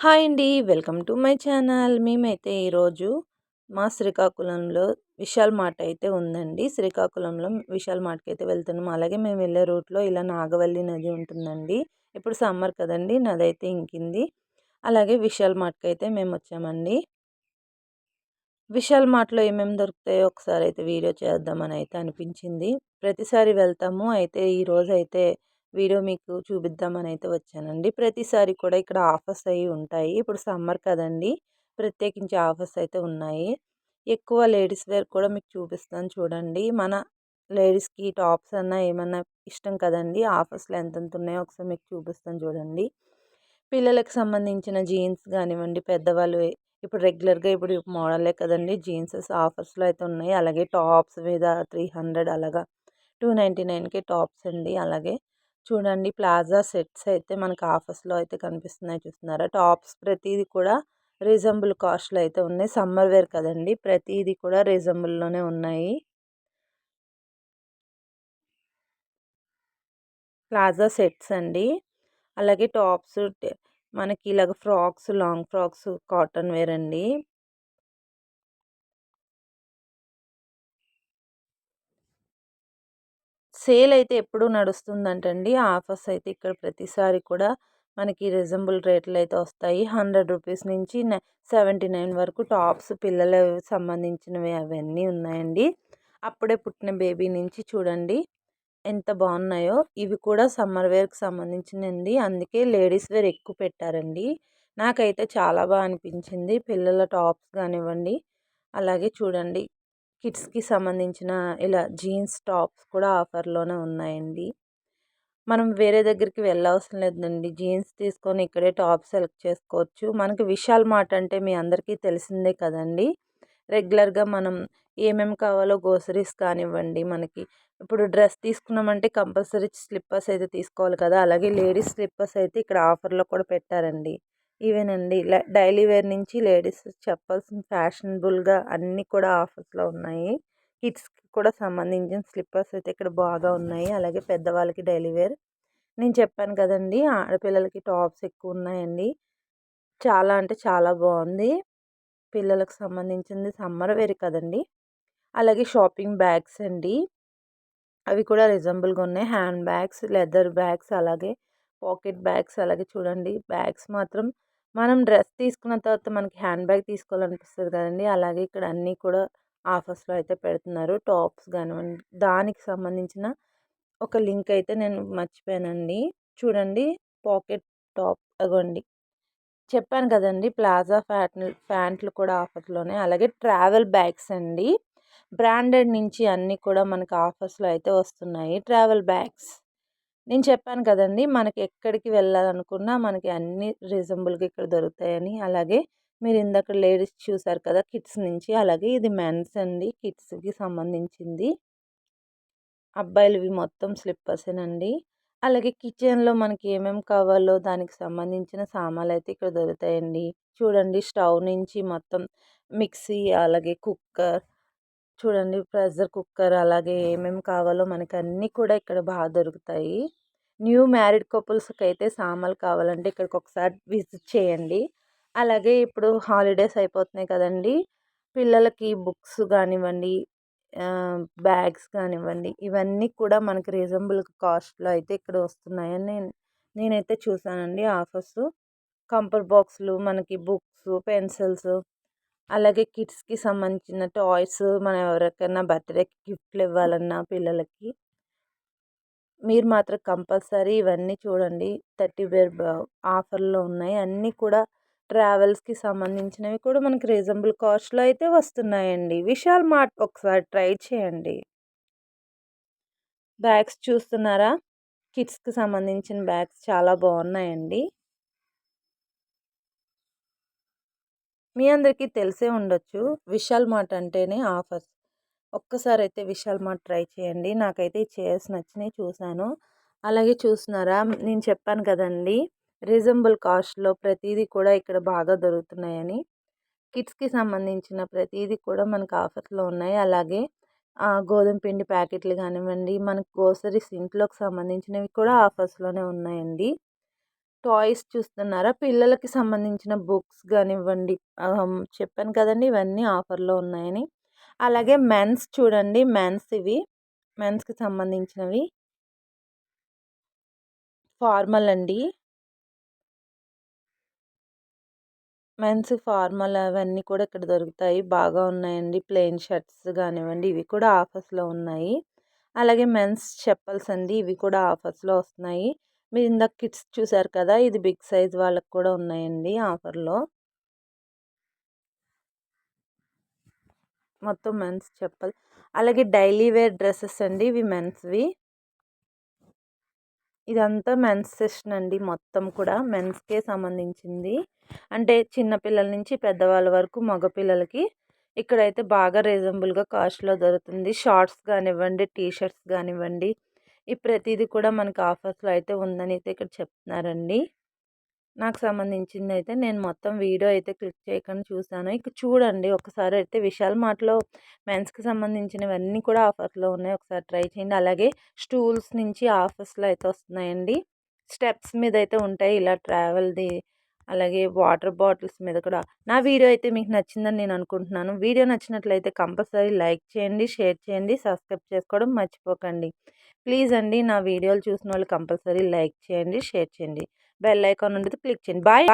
Hi అండి. Welcome to my channel. మేమైతే ఈరోజు మా శ్రీకాకుళంలో విశాల్ మార్ట్ అయితే ఉందండి. శ్రీకాకుళంలో విశాల్ మార్ట్‌కైతే వెళ్తున్నాం. అలాగే మేము వెళ్ళే రూట్‌లో ఇలా నాగవల్లి నది ఉంటుందండి. ఇప్పుడు సమ్మర్ కదండీ! నదైతే ఇంకింది. అలాగే విశాల్ మార్ట్‌కైతే మేమొచ్చామండి. విశాల్ మార్ట్‌లో ఏమేమి దొరుకుతాయో ఒకసారైతే వీడియో చేద్దామని అయితే అనిపించింది. ప్రతిసారి వెళ్తాము. అయితే ఈరోజైతే వీడియో మీకు చూపిద్దామని అయితే వచ్చానండి. ప్రతిసారి కూడా ఇక్కడ ఆఫర్స్ అయి ఉంటాయి. ఇప్పుడు సమ్మర్ కదండీ! ప్రత్యేకించి ఆఫర్స్ అయితే ఉన్నాయి. ఎక్కువ లేడీస్ వేర్ కూడా మీకు చూపిస్తాను చూడండి. మన లేడీస్‌కి టాప్స్ అన్నా ఏమన్నా ఇష్టం కదండీ! ఆఫర్స్‌లో ఎంతెంత ఉన్నాయో ఒకసారి మీకు చూపిస్తాను చూడండి. పిల్లలకి సంబంధించిన జీన్స్ గానివ్వండి, పెద్దవాళ్ళు ఇప్పుడు రెగ్యులర్‌గా ఇప్పుడు మోడలే కదండీ! జీన్సెస్ ఆఫర్స్‌లో అయితే ఉన్నాయి. అలాగే టాప్స్ మీద 300 అలాగా 299కి టాప్స్ అండి. అలాగే చూడండి ప్లాజా సెట్స్ అయితే మనకు ఆఫర్స్‌లో అయితే కనిపిస్తున్నాయి చూస్తున్నారా? టాప్స్ ప్రతీది కూడా రీజనబుల్ కాస్ట్‌లో అయితే ఉన్నాయి. సమ్మర్ వేర్ కదండీ! ప్రతీది కూడా రీజనబుల్‌లోనే ఉన్నాయి. ప్లాజా సెట్స్ అండి. అలాగే టాప్స్ మనకి ఇలాగ frocks, long frocks cotton wear అండి. సేల్ అయితే ఎప్పుడూ నడుస్తుందంటండి. ఆఫర్స్ అయితే ఇక్కడ ప్రతిసారి కూడా మనకి రీజనబుల్ రేట్‌లో అయితే వస్తాయి. రూ. 100 నుంచి 79 వరకు టాప్స్ పిల్లలవి సంబంధించినవి అవన్నీ ఉన్నాయండి. అప్పుడే పుట్టిన బేబీ నుంచి చూడండి ఎంత బాగున్నాయో. ఇవి కూడా సమ్మర్ వేర్‌కి సంబంధించినండి. అందుకే లేడీస్ వేర్ ఎక్కువ పెట్టారండి. నాకైతే చాలా అనిపించింది. పిల్లల టాప్స్ కానివ్వండి, అలాగే చూడండి కిడ్స్‌కి సంబంధించిన ఇలా జీన్స్ టాప్స్ కూడా ఆఫర్‌లోనే ఉన్నాయండి. మనం వేరే దగ్గరికి వెళ్ళవసరం లేదండి. జీన్స్ తీసుకొని ఇక్కడే టాప్ సెలెక్ట్ చేసుకోవచ్చు. మనకి విశాల్ మార్ట్ అంటే మీ అందరికీ తెలిసిందే కదండీ! రెగ్యులర్‌గా మనం ఏమేమి కావాలో గ్రోసరీస్ కానివ్వండి, మనకి ఇప్పుడు డ్రెస్ తీసుకున్నామంటే కంపల్సరీ స్లిప్పర్స్ అయితే తీసుకోవాలి కదా! అలాగే లేడీస్ స్లిప్పర్స్ అయితే ఇక్కడ ఆఫర్‌లో కూడా పెట్టారండి. ఇవేనండి డైలీ వేర్ నుంచి లేడీస్ చెప్పల్స్ ఫ్యాషనబుల్‌గా అన్నీ కూడా ఆఫర్స్‌లో ఉన్నాయి. కిడ్స్‌కి కూడా సంబంధించిన స్లిప్పర్స్ అయితే ఇక్కడ బాగా ఉన్నాయి. అలాగే పెద్దవాళ్ళకి డైలీ వేర్. నేను చెప్పాను కదండీ! ఆడపిల్లలకి టాప్స్ ఎక్కువున్నాయండి. చాలా అంటే చాలా బావుంది. పిల్లలకు సంబంధించింది సమ్మర్ వేర్ కదండీ! అలాగే షాపింగ్ బ్యాగ్స్ అండి. అవి కూడా రీజనబుల్‌గా ఉన్నాయి. హ్యాండ్ బ్యాగ్స్, లెదర్ బ్యాగ్స్ అలాగే పాకెట్ బ్యాగ్స్ అలాగే చూడండి బ్యాగ్స్ మాత్రం మనం డ్రెస్ తీసుకున్న తర్వాత మనకి హ్యాండ్ బ్యాగ్ తీసుకోవాలనిపిస్తది కదండీ! అలాగే ఇక్కడ అన్నీ కూడా ఆఫర్స్‌లో అయితే పెడుతున్నారు. టాప్స్ గానివ్వండి, దానికి సంబంధించిన ఒక లింక్ అయితే నేను మర్చిపోయానండి. చూడండి పాకెట్ టాప్ అగోండి. చెప్పాను కదండీ! ప్లాజా ప్యాంట్లు కూడా ఆఫర్‌లోనే. అలాగే ట్రావెల్ బ్యాగ్స్ అండి. బ్రాండెడ్ నుంచి అన్నీ కూడా మనకు ఆఫర్స్‌లో అయితే వస్తున్నాయి. Travel bags. నేను చెప్పాను కదండీ! మనకి ఎక్కడికి వెళ్ళాలనుకున్నా మనకి అన్నీ రీజనబుల్‌గా ఇక్కడ దొరుకుతాయని. అలాగే మీరు ఇందాక లేడీస్ చూసారు కదా! కిడ్స్ నుంచి. అలాగే ఇది మెన్స్ అండి. కిడ్స్‌కి సంబంధించింది. అబ్బాయిలవి మొత్తం స్లిప్పర్సేనండి. అలాగే కిచెన్‌లో మనకి ఏమేమి కావాలో దానికి సంబంధించిన సామాన్లయితే ఇక్కడ దొరుకుతాయండి. చూడండి స్టవ్ నుంచి మొత్తం మిక్సీ, అలాగే కుక్కర్, చూడండి ప్రెషర్ కుక్కర్ అలాగే ఏమేమి కావాలో మనకన్నీ కూడా ఇక్కడ దొరుకుతాయి. న్యూ మ్యారీడ్ కపుల్స్‌కైతే సామాన్లు కావాలంటే ఇక్కడికొకసారి విజిట్ చేయండి. అలాగే ఇప్పుడు హాలిడేస్ అయిపోతున్నాయి కదండీ! పిల్లలకి బుక్స్ గానివ్వండి, బ్యాగ్స్ కానివ్వండి, ఇవన్నీ కూడా మనకి రీజనబుల్ కాస్ట్‌లో అయితే ఇక్కడ వస్తున్నాయని నేనైతే చూసానండి ఆఫర్సు. కంఫర్ట్ బాక్స్‌లు, మనకి బుక్స్, పెన్సిల్స్ అలాగే కిడ్స్‌కి సంబంధించిన టాయ్స్ మనం ఎవరికైనా బర్త్‌డేకి గిఫ్ట్‌లు ఇవ్వాలన్నా పిల్లలకి, మీరు మాత్రం కంపల్సరీ ఇవన్నీ చూడండి. 30 వేర్ ఆఫర్‌లో ఉన్నాయి. అన్నీ కూడా ట్రావెల్స్‌కి సంబంధించినవి కూడా మనకి రీజనబుల్ కాస్ట్‌లో అయితే వస్తున్నాయండి. విశాల్ మార్ట్ ఒకసారి ట్రై చేయండి. బ్యాగ్స్ చూస్తున్నారా? కిడ్స్‌కి సంబంధించిన బ్యాగ్స్ చాలా బాగున్నాయండి. మీ అందరికీ తెలిసే ఉండొచ్చు. విశాల్ మార్ట్ అంటేనే ఆఫర్స్. ఒక్కసారైతే విశాల్ మార్ట్ ట్రై చేయండి. నాకైతే ఈ చైర్స్ నచ్చినాయి చూసాను. అలాగే చూస్తున్నారా? నేను చెప్పాను కదండీ! రీజనబుల్ కాస్ట్‌లో ప్రతీదీ కూడా ఇక్కడ బాగా దొరుకుతున్నాయని. కిడ్స్‌కి సంబంధించిన ప్రతీదీ కూడా మనకు ఆఫర్స్‌లో ఉన్నాయి. అలాగే గోధుమ పిండి ప్యాకెట్లు గానివ్వండి, మనకు గ్రోసరీస్ ఇంట్లోకి సంబంధించినవి కూడా ఆఫర్స్‌లోనే ఉన్నాయండి. టాయ్స్ చూస్తున్నారా? పిల్లలకి సంబంధించిన బుక్స్ గానివ్వండి, చెప్పాను కదండీ! ఇవన్నీ ఆఫర్‌లో ఉన్నాయని. అలాగే మెన్స్ చూడండి. మెన్స్‌కి సంబంధించినవి ఫార్మల్ అండి. మెన్స్ ఫార్మల్ అవన్నీ కూడా ఇక్కడ దొరుకుతాయి. బాగా ఉన్నాయండి. ప్లెయిన్ షర్ట్స్ గానివ్వండి, ఇవి కూడా ఆఫర్స్‌లో ఉన్నాయి. అలాగే మెన్స్ చెప్పల్స్ అండి. ఇవి కూడా ఆఫర్స్‌లో వస్తున్నాయి. మీరు ఇందాక కిడ్స్ చూసారు కదా! ఇది బిగ్ సైజ్ వాళ్ళకి కూడా ఉన్నాయండి ఆఫర్‌లో. మొత్తం మెన్స్ చెప్పల్. అలాగే డైలీ వేర్ డ్రెసెస్ అండి. ఇవి మెన్స్‌వి. ఇదంతా మెన్స్ సెక్షన్ అండి. మొత్తం కూడా మెన్స్‌కే సంబంధించింది. అంటే చిన్న పిల్లల నుంచి పెద్దవాళ్ళ వరకు మగపిల్లలకి ఇక్కడైతే బాగా రీజనబుల్‌గా కాస్ట్‌లో దొరుకుతుంది. షార్ట్స్ గానివ్వండి, టీ షర్ట్స్ గానివ్వండి, ఈ ప్రతీది కూడా మనకి ఆఫర్స్‌లో అయితే ఉందని అయితే ఇక్కడ చెప్తున్నారండి. నాకు సంబంధించిందయితే నేను మొత్తం వీడియో అయితే క్లిక్ చేయకుండా చూసాను. ఇక చూడండి ఒకసారి అయితే విశాల్ మార్ట్‌లో మెన్స్‌కి సంబంధించినవన్నీ కూడా ఆఫర్స్‌లో ఉన్నాయి. ఒకసారి ట్రై చేయండి. అలాగే స్టూల్స్ నుంచి ఆఫర్స్‌లో అయితే వస్తున్నాయండి. స్టెప్స్ మీద అయితే ఉంటాయి. ఇలా ట్రావెల్‌ది అలాగే వాటర్ బాటిల్స్ మీద కూడా. నా వీడియో అయితే మీకు నచ్చిందని నేను అనుకుంటున్నాను. వీడియో నచ్చినట్లయితే కంపల్సరీ లైక్ చేయండి, షేర్ చేయండి, సబ్స్క్రైబ్ చేసుకోవడం మర్చిపోకండి. ప్లీజ్ అండి నా వీడియోలు చూసిన వాళ్ళు కంపల్సరీ లైక్ చేయండి, షేర్ చేయండి. బెల్ ఐకాన్ ఉండేది క్లిక్ చేయండి. బాయ్.